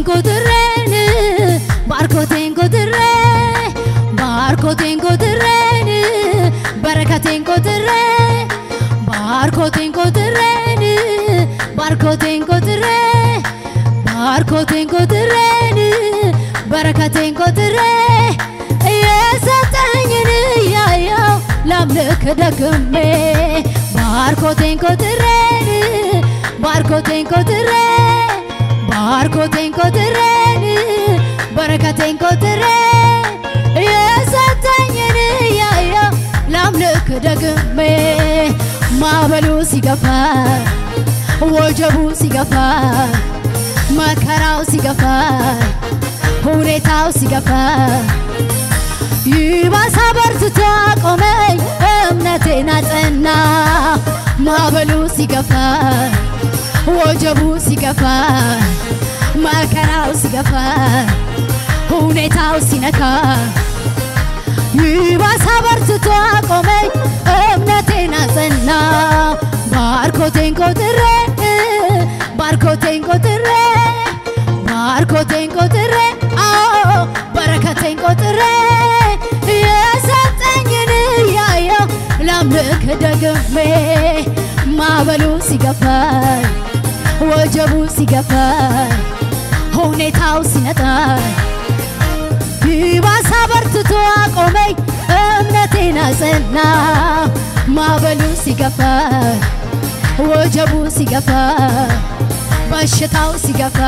ኮድረን ባርኮቴን ኮድረ ባርኮቴን ኮድረን በረከቴን ኮድረ ባርኮቴን ኮድረን ባርኮቴን ኮድረ ባርኮቴን ኮድረን በረከቴን ኮድረ የሰጠኝን ያያው ላምልክ ደግሜ ባርኮቴን ኮድረን ባርኮቴን ኮድረ ባርኮቴን ኮድረን በረከቴን ኮድረ የሰጠኝን ያያው ላምልክ ደግሜ ማዕበሉ ሲገፋ ወጀቡ ሲገፋ መከራው ሲገፋ ሁኔታው ሲገፋ ይባስ በርትቶ አቆመኝ እምነቴን አጸና ማዕበሉ ሲገፋ ወጀቡ ሲገፋ መከራው ሲገፋ ሁኔታው ሲነካ ይባስ በርትቶ አቆመኝ እምነቴን አጸና ባርኮቴን ኮድረ ባርኮቴን ኮድረ ባርኮቴን ኮድረ በረከቴን ኮድረ የሰጠኝን ያያው ላምልክ ደግሜ ማዕበሉ ሲገፋ ወጀቡ ሲገፋ ሁኔታው ሲነጣ ይባስ በርትቶ አቆመኝ እምነቴን አጸና ማዕበሉ ሲገፋ ወጀቡ ሲገፋ በሽታው ሲገፋ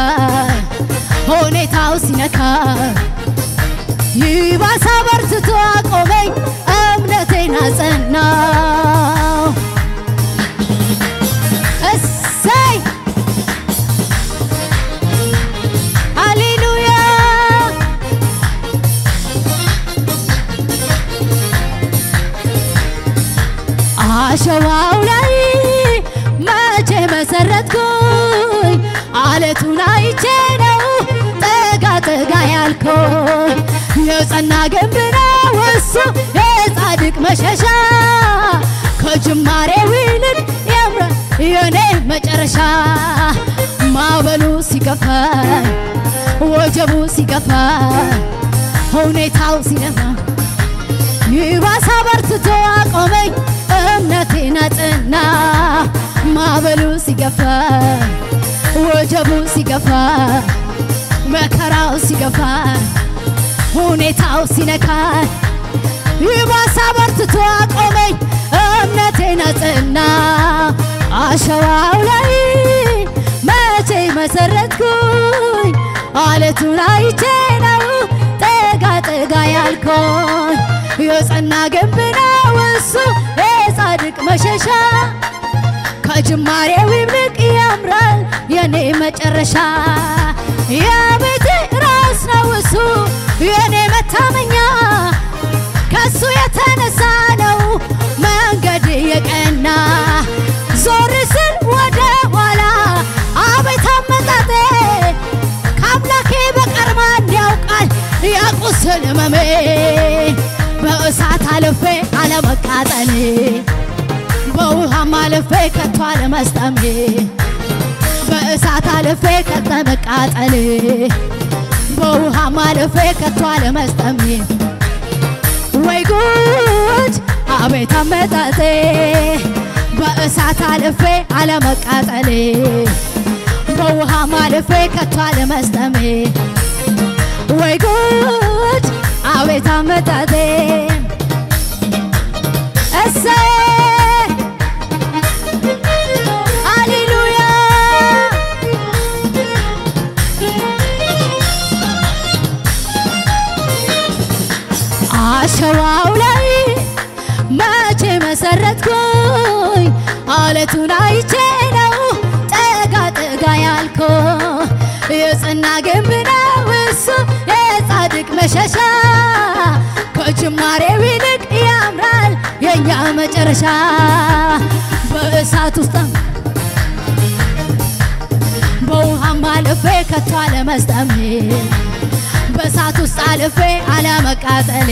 ሁኔታው ሲነካ ይባስ በርትቶ አቆመኝ እምነቴን አጸና እሰይ ሃሌሉያ አሸዋው ላይ መቼ መሰረትኩኝ አለቱን አይቼ ነው ጠጋ ጠጋ ያልኩኝ የጸና ግንብ ነው እሱ የጻድቅ መሸሻ ከጅማሬው ይልቅ ያምራል የኔ መጨረሻ ማዕበሉ ሲገፋ ወጀቡ ሲገፋ ሁኔታው ሲነፋ ይባስ በርትቶ አቆመኝ እምነቴን አጸና ማዕበሉ ሲገፋ ወጀቡ ሲገፋ መከራው ሲገፋ ሁኔታው ሲነካ ይባስ በርትቶ አቆመኝ እምነቴን አጸና አሸዋው ላይ መቼ መሰረትኩኝ አለቱን አይቼ ነው ጠጋ ጠጋ ያልኩኝ የጸና ግንብ ነው እሱ የጻድቅ መሸሻ ከጅማሬው ይልቅ ያምራል የኔ መጨረሻ የቤቴ ራስ ነው እሱ የኔ መታመኛ ከሱ የተነሳ ነው መንገድ የቀና ዞር ስል ወደ ኋላ አቤት አመጣጤ ከአምላኬ በቀር ማን ያውቃል ያቁስል ህመሜ በእሳት አልፌ አለመቃጠሌ በውሃም አልፌ ከቶ አለመስጠሜ በእሳት አልፌ ከቶ መቃጠሌ በውሃም አልፌ ከቶ አለመስጠሜ ወይ ጉድ አቤት አመጣጤ በእሳት አልፌ አለመቃጠሌ በውሃም አልፌ ከቶ አለመስጠሜ ወይ ጉድ አቤት አመጣጤ እሰይ ሃሌሉያ አሸዋው ላይ መቼ መሰረትኩኝ አለቱን አይቼ ነው ጠጋ ጠጋ ያልኩኝ የጸና ግንብ ነው እሱ የጻድቅ መሸሻ ከጅማሬው ይልቅ ያምራል የኛ መጨረሻ በእሳት ውስጥ በውሃም አልፌ ከቶ አለመስጠሜ በእሳት ውስጥ አልፌ አለመቃጠሌ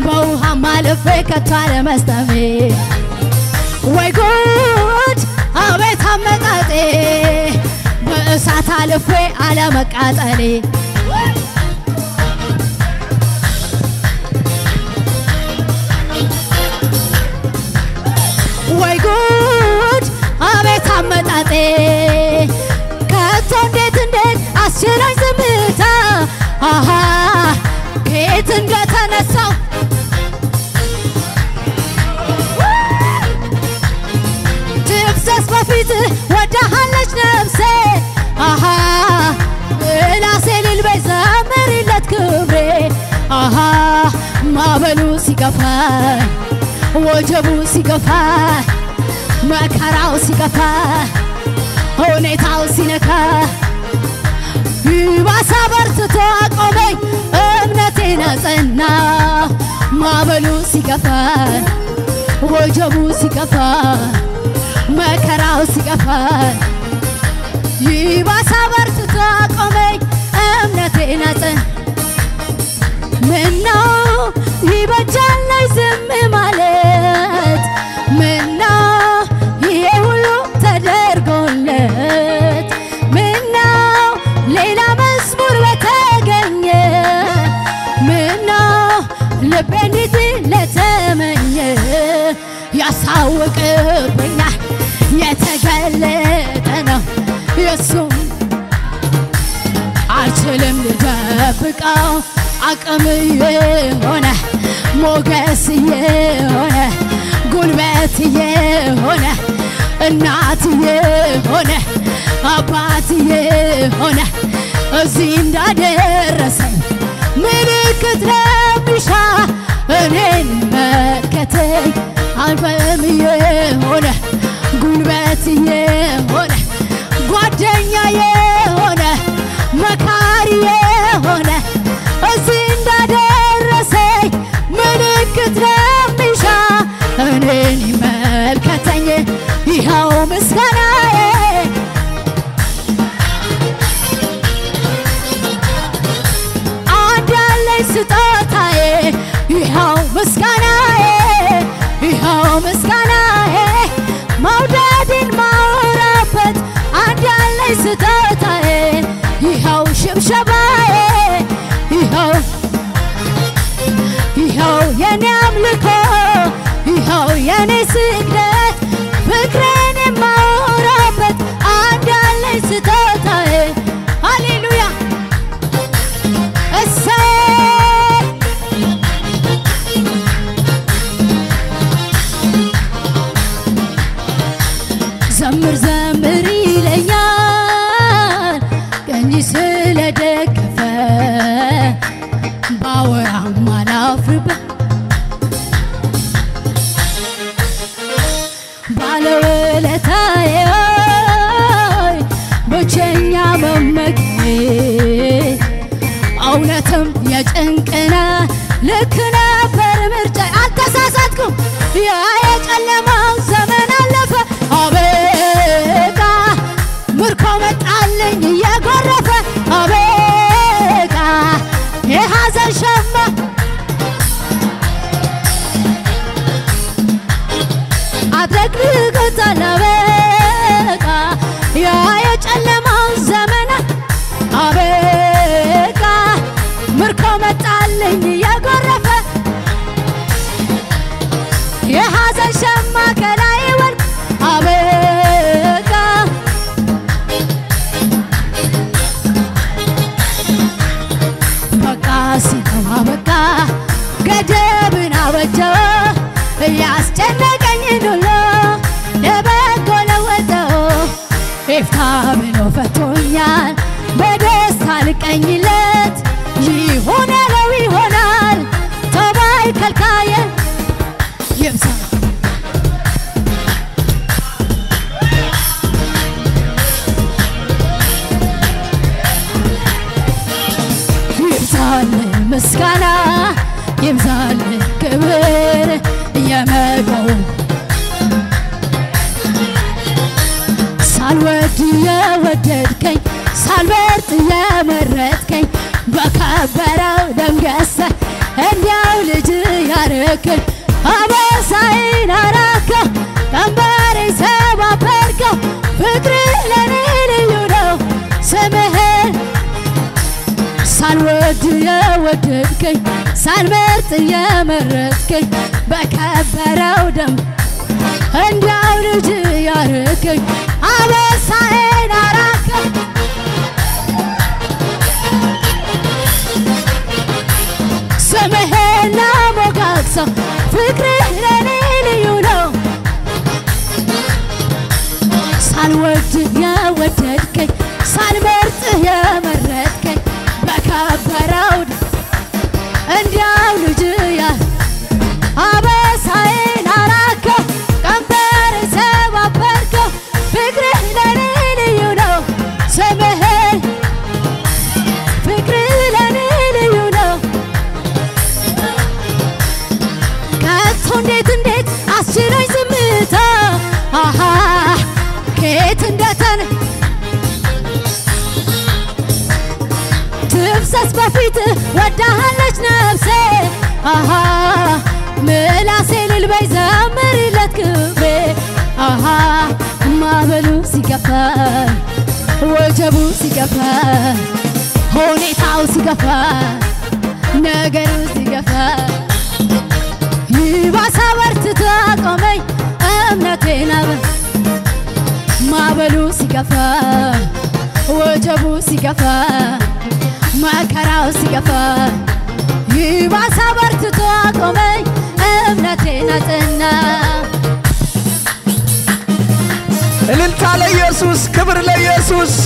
በውሃም አልፌ ከቶ አለመስጠሜ ወይ ጉድ አቤት አመጣጤ በእሳት አልፌ አለመቃጠሌ ወይ ጉድ አቤት አመጣጤ ከቶ እንዴት አስችሎኝ ዝምታ አሃ ከየት እንደተነሳው ትፍሰስ በፊት ወዳሃለች ነፍሴ አሃ ላሴ ልልበይ ዘምሪለት ክብሬ አሃ ማዕበሉ ሲገፋኝ ወጀቡ ሲገፋኝ መከራው ሲገፋኝ ሁኔታው ሲነካ ይባስ በርትቶ አቆመኝ እምነቴን አጸና ማዕበሉ ሲገፋኝ ወጀቡ ሲገፋኝ መከራው ሲገፋኝ ይባስ በርትቶ አቆመኝ እምነቴን አጸና ምነው ይበጃል ዝም ማለት ምነው ይሄ ሁሉ ተደርጎለት ምነው ሌላ መዝሙር በተገኘ ምነው ልቤ እንዲህ ለተመኘ ያሳውቅብኛል የተገለጠ ነው የሱም አልችልም ልደብቀው አቅም የሆነ ሞገስ የሆነ ጉልበት የሆነ እናት የሆነ አባት የሆነ እዚህ እንዳደረሰኝ ምልክት ለሚሻ እኔን መከተኝ አልፈም የሆነ ጉልበት የሆነ ጓደኛ የሆነ መካሪ የሆነ እዚህ እንዳደረሰኝ ምልክት ለሚሻ እኔን ይመልከተኝ ይኸው ምስጋናዬ አንድ ያለኝ ስጦታዬ ይኸው ምስጋናዬ ይኸው ምስጋናዬ መውደድን ማወራበት አንድ ያለኝ ስጦታዬ ይኸው ሽብሸባዬ ይኸው የኔ አምልኮ ይኸው የኔ ስግደት ፍቅሬን የማወራበት አንድ ያለኝ ስጦታዬ ሃሌሉያ እሰይ ዘምር ዘምር ይለኛል ቀኝ ስለደገፈ ባወራም አላፍርበት ባለውለታዬ ብቸኛ መመኪያዬ እውነትም የጭንቅና ልክ ነበር ምርጫ አልተሳሳትኩም ያ የጨለማው ዘመን አለፈ አበቃ ምርኮ መጣልኝ እየጎረፈ አበቃ የሐዘን ሸማ አድረግርጎታል አበቃ ያ የጨለማው ዘመን አበቃ ምርኮ መጣልኝ እየጎረፈ የሐዘን ሸማ ከላይ ወድቆ አበቃ በቃ ሲተው አበቃ ገደብን አበጀው ያስጨነቀኝን ሁሉ ለበጎ ለወጠው ይፍታ ብሎ ፈቶኛል በደስታ ልቀኝለት ይሆናል ይሆናል ተባይ ከልካዬ ይብዛ ይብዛል ምስጋና ይብዛል ክብር የመጣው ሳልወድ የወደድከኝ ሳልበርጥ የመረጥከኝ በከበረው ደም ገዝተህ እንዲያው ልጅ ያረከኝ አበሳዬን አራከው ቀንበሬን ሰባበርከው ፍቅርህ ለኔ ልዩ ነው ሳልወድ የወደድከኝ ሳልመርጥ የመረጥከኝ በከበረው ደም እንዲያው ልጅ ያረከኝ አበሳዬን አራከኝ ስምህን ላሞጋግሰው ፍቅርህ ለኔ ልዩ ነው ሳልወድ የወደድከኝ ሳልመርጥ የመረጥከኝ በከበረው እንዲያው ልጅ አበሳዬን አራከው ቀንበር ሰባበርከው ፍቅርህ ለኔ ልዩ ነው ስምህን ፍቅርህ ለኔ ልዩ ነው ከቶ እንዴት አስችሎኝ ዝምታ ከየት እንደተነ ትፍሰስ በፊት ወዳሃለች ነፍሴ ምላሴ ልልበይ ዘምርለት ክብሬ ማዕበሉ ሲገፋ ወጀቡ ሲገፋ ሁኔታው ሲገፋ ነገሩ ሲገፋ ይባስ በርትቶ አቆመኝ እምነቴን ማዕበሉ ሲገፋ ወጀቡ ሲገፋ መከራው ሲገፋ ይባስ በርትቶ አቆመኝ እምነቴን አጸና እልልታ ለኢየሱስ ክብር ለኢየሱስ